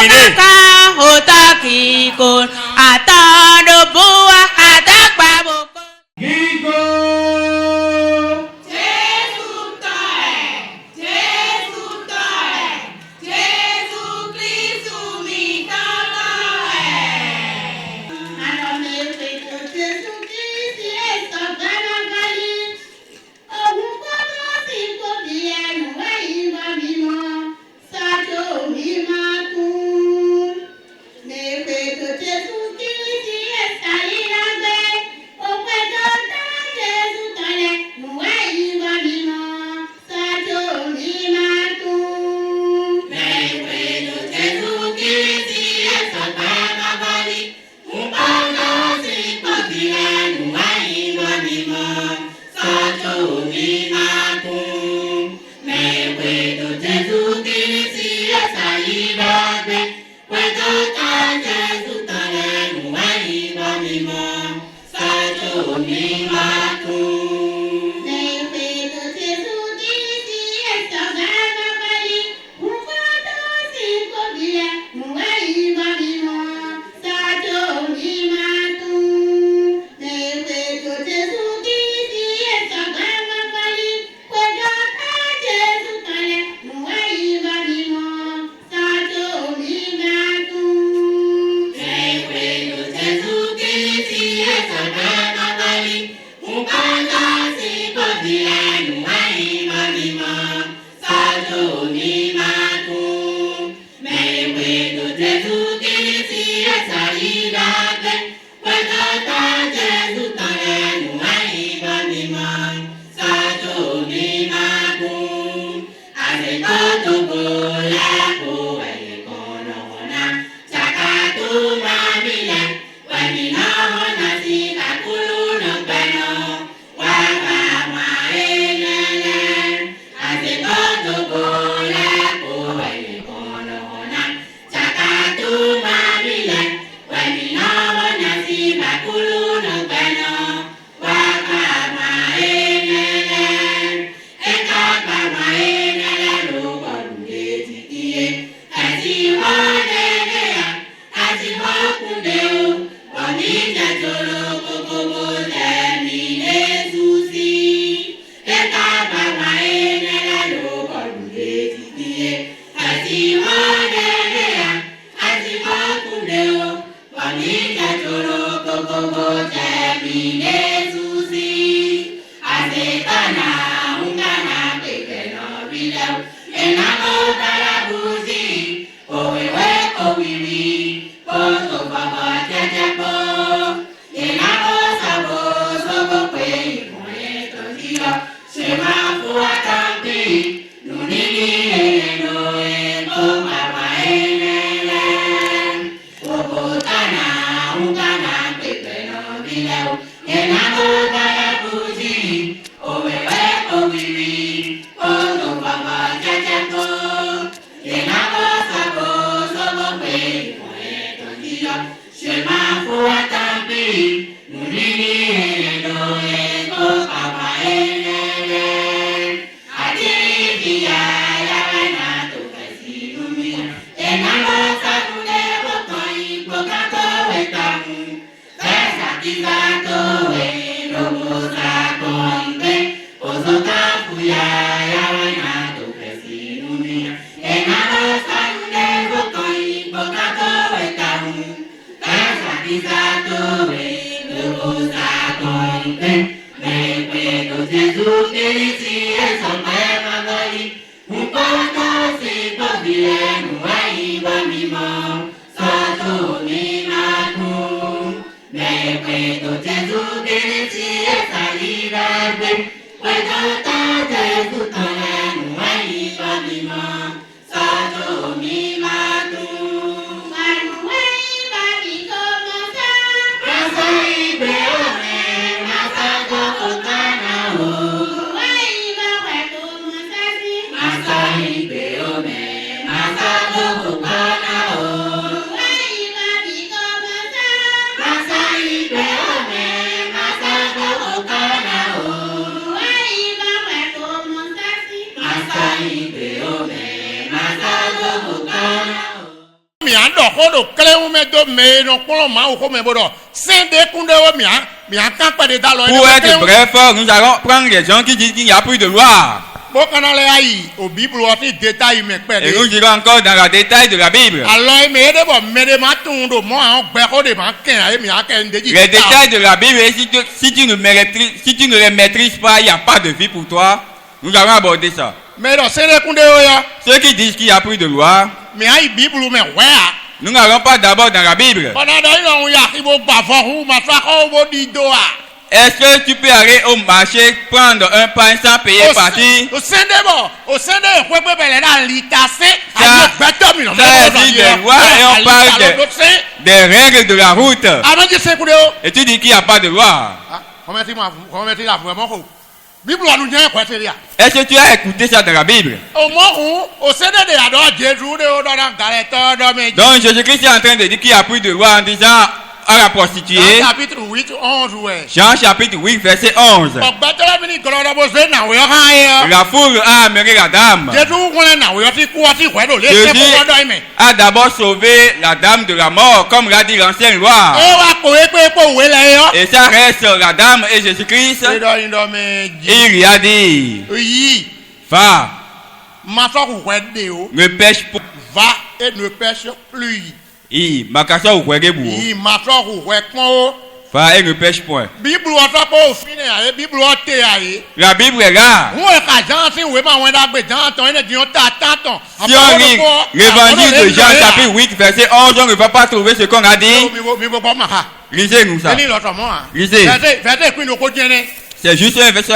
terminé. Pour être bref, nous allons prendre les gens qui disent qu'il n'y a plus de loi. Et nous irons encore dans le détail de la Bible. Les détails de la Bible, si tu ne les maîtrises pas, il n'y a pas de vie pour toi. Nous allons aborder ça. Ceux qui disent qu'il n'y a plus de loi, nous n'allons pas d'abord dans la Bible. Est-ce que tu peux aller au marché, prendre un pain sans payer partie? Ça dit des lois et on parle des règles de la route. Et tu dis qu'il n'y a pas de loi. Est-ce que tu as écouté ça dans la Bible? Donc Jésus-Christ est en train de dire qu'il n'y a plus de loi en disant à la prostituée. Jean chapitre 8 verset 11. La foule a amené la dame. Jésus a d'abord sauvé la dame de la mort comme l'a dit l'ancienne loi. Et ça reste la dame et Jésus-Christ. Il lui a dit, va, ne pêche pas. Va et ne pêche plus. Makasa ou kwege bu. Fa et ne pêche point. La Bible est là. Si on lit l'évangile de Jean chapitre 8 verset 11, on ne va pas trouver ce qu'on a dit. Lisez-nous ça. Lisez. C'est juste un verset.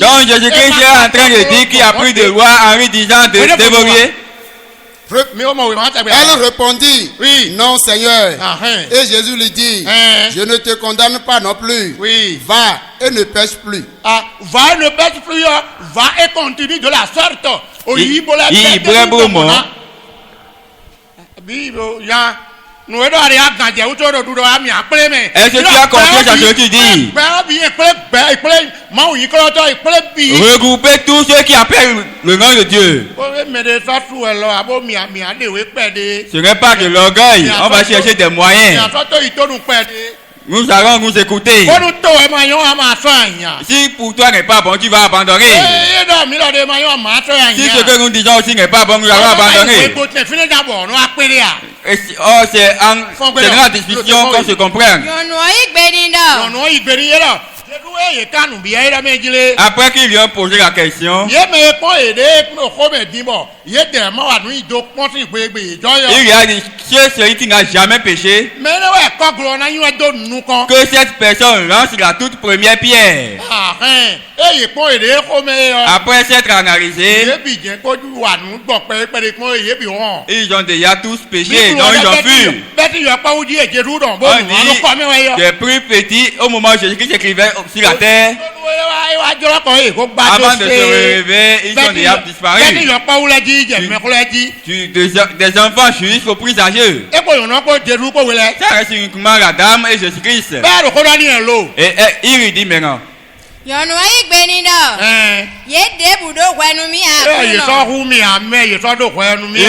Donc Jésus-Christ est en train de dire qu'il n'y a plus de loi en lui disant de dévorer. Elle répondit, oui. Non Seigneur. Et Jésus lui dit, je ne te condamne pas non plus. Oui. Va et ne pêche plus. Va et ne pêche plus. Va et continue de la sorte. Est-ce que tu as compris ce que tu dis? Regroupez tous ceux qui appellent le nom de Dieu. Ce n'est pas de l'orgueil. On va chercher des moyens. Nous allons nous écouter. Si pour toi n'est pas bon, tu vas abandonner. Si ce que nous disons aussi n'est pas bon, nous allons abandonner. C'est dans la discussion qu'on se comprenne. Après qu'ils lui ont posé la question, il lui a dit, celui qui n'a jamais péché, que cette personne lance la toute première pierre. Après s'être analysé, ils ont déjà tous péché, donc ils ont fui. Des plus petits, au moment où Jésus-Christ écrivait sur la terre, avant de se relever, ils ont déjà disparu. Des enfants jusqu'aux plus âgés. Ça reste uniquement la dame et Jésus-Christ. Et il lui dit maintenant, il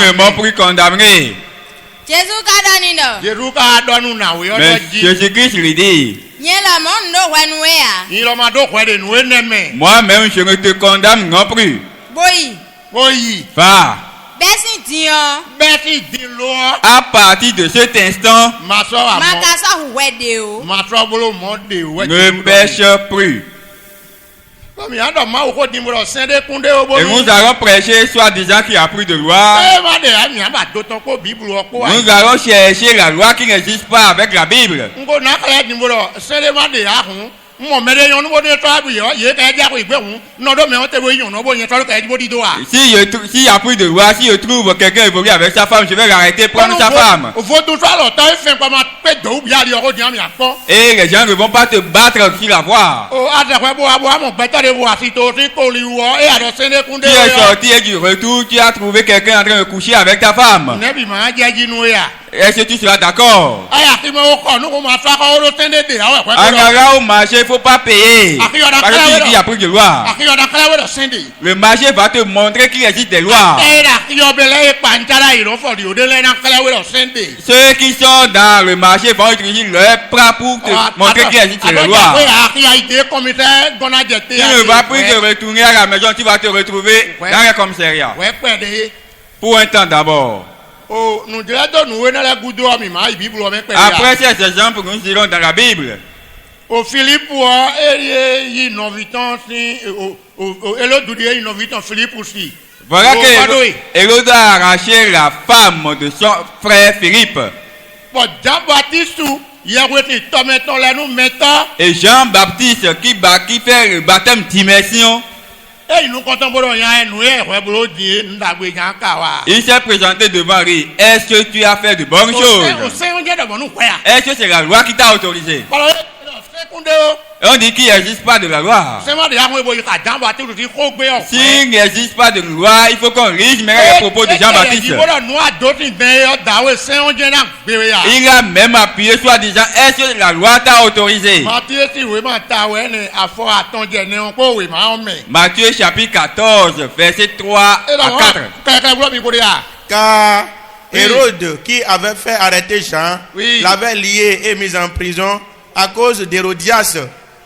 ne m'a plus condamné. Mais Jésus-Christ lui dit, moi-même je ne te condamne non plus. Va. À partir de cet instant, ne pêche plus. Et nous allons prêcher soi-disant qu'il n'y a plus de loi. Nous allons chercher la loi qui n'existe pas avec la Bible. S'il n'y a plus de loi, si je trouve quelqu'un évoluer avec sa femme, je vais l'arrêter, prendre sa femme. Et les gens ne vont pas te battre sur la voie. Tu es sorti et du retour, tu as trouvé quelqu'un en train de coucher avec ta femme. Est-ce que tu seras d'accord? En marché, il ne faut pas payer. Parce qu'il y a pris de loi. Le marché va te montrer qu'il existe des lois. Ceux qui sont dans le marché vont utiliser leur bras pour te montrer qu'il existe des lois. Tu ne vas plus te retourner à la maison, tu vas te retrouver dans le commissariat. Pour un temps d'abord. Après ces exemples, nous irons dans la Bible. Au Philippe, Voilà que Hérode a arraché la femme de son frère Philippe. Et Jean-Baptiste qui fait le baptême d'immersion. Il s'est présenté devant lui. Est-ce que tu as fait de bonnes choses? Est-ce que c'est la loi qui t'a autorisé? On dit qu'il n'existe pas de la loi. S'il n'existe pas de loi, il faut qu'on lise les propos de Jean-Baptiste. Il a même appuyé soit disant, est-ce que la loi t'a autorisé? Matthieu chapitre 14, verset 3 à 4. Car Hérode, qui avait fait arrêter Jean, l'avait lié et mis en prison à cause d'Hérodias,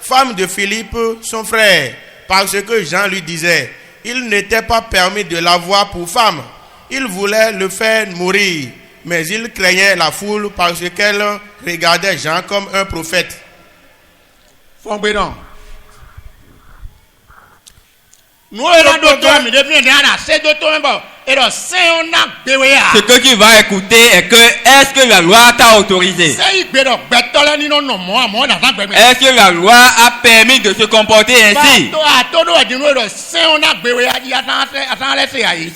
femme de Philippe, son frère, parce que Jean lui disait, il n'était pas permis de l'avoir pour femme. Il voulait le faire mourir, mais il craignait la foule parce qu'elle regardait Jean comme un prophète. Ce que tu vas écouter est que est-ce que la loi t'a autorisé? Est-ce que la loi a permis de se comporter ainsi?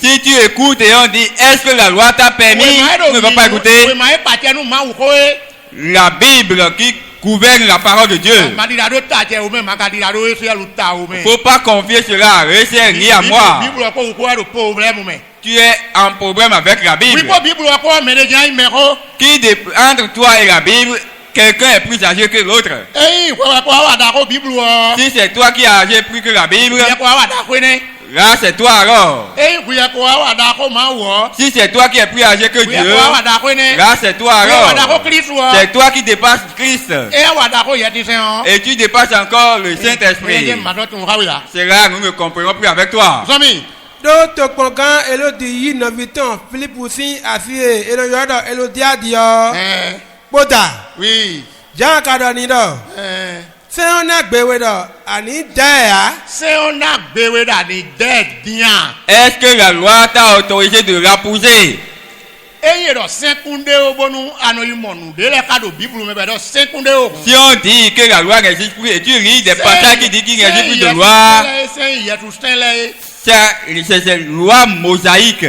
Si tu écoutes et on dit est-ce que la loi t'a permis, tu ne vas pas écouter. La Bible qui gouverne la parole de Dieu. Il ne faut pas confier cela à eux, c'est lié à moi. Tu es en problème avec la Bible. Qui entre toi et la Bible, quelqu'un est plus âgé que l'autre. Si c'est toi qui as âgé plus que la Bible, là c'est toi alors. Si c'est toi qui es plus âgé que Dieu, là c'est toi alors. C'est toi qui dépasses Christ. Et tu dépasses encore le Saint-Esprit. C'est là que nous ne comprenons plus avec toi. D'autres programmes, Elodie, Yinoviton, Philippe Poussin, Affie, Eloyodo, Elodiadio, Boda. Oui. Jean Cadonido. C'est un agbewedo, ani dea. C'est un agbewedo, ani dea. Est-ce que la loi t'a autorisé de l'épouser? Si on dit que la loi n'existe plus et tu lis des passages qui disent qu'il n'existe plus de loi, c'est une loi mosaïque.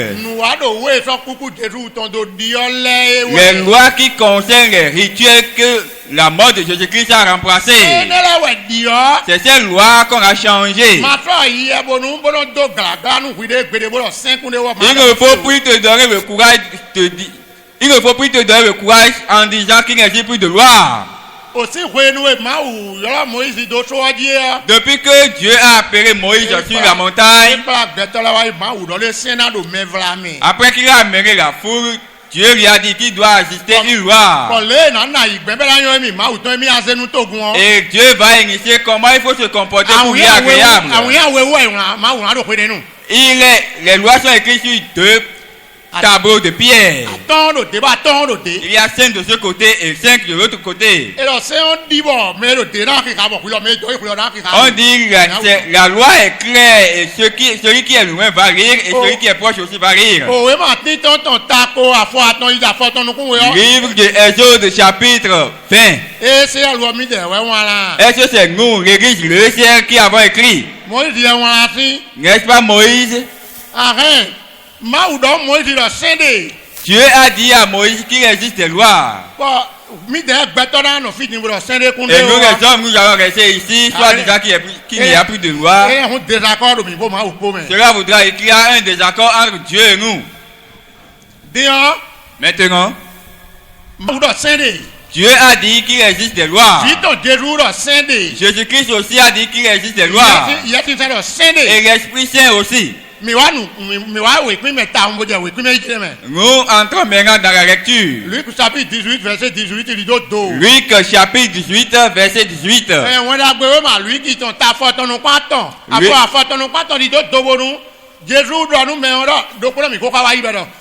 Les lois qui concernent les rituels que la mort de Jésus-Christ a remplacé. C'est cette loi qu'on a changée. Il ne faut plus te donner le courage de dire. Il ne faut plus te donner le courage en disant qu'il n'existe plus de loi. Depuis que Dieu a appelé Moïse sur la montagne, après qu'il a amené la foule, Dieu lui a dit qu'il doit assister une loi. Et Dieu va initier comment il faut se comporter pour lui agréable. Les lois sont écrites sur 2 tableaux de pierre. Il y a 5 de ce côté et 5 de l'autre côté. On dit que la loi est claire et celui qui est loin va rire et celui qui est proche aussi va rire. Livre de Exode chapitre 20. Est-ce que c'est nous, l'église, le ciel qui avons écrit? N'est-ce pas Moïse? Dieu a dit à Moïse qu'il existe des lois. Et nous les hommes, nous allons rester ici, soit disant qu'il n'y a plus de loi. Cela voudra qu'il y a un désaccord entre Dieu et nous. Maintenant, Dieu a dit qu'il existe des lois. Jésus-Christ aussi a dit qu'il existe des lois. Et l'Esprit Saint aussi. Nous entrons maintenant dans la lecture. Luc chapitre 18, verset 18, il dit Luc chapitre 18, verset 18.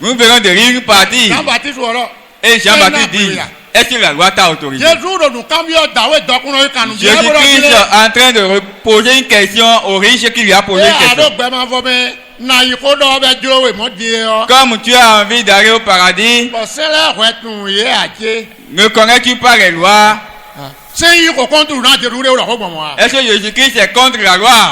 Nous verrons des rires partir. Et Jean-Baptiste dit, est-ce que la loi t'a autorisé? Jésus-Christ est en train de poser une question aux riches qui lui a posé une question. Comme tu as envie d'aller au paradis, ne connais-tu pas les lois? Est-ce que Jésus-Christ est contre la loi?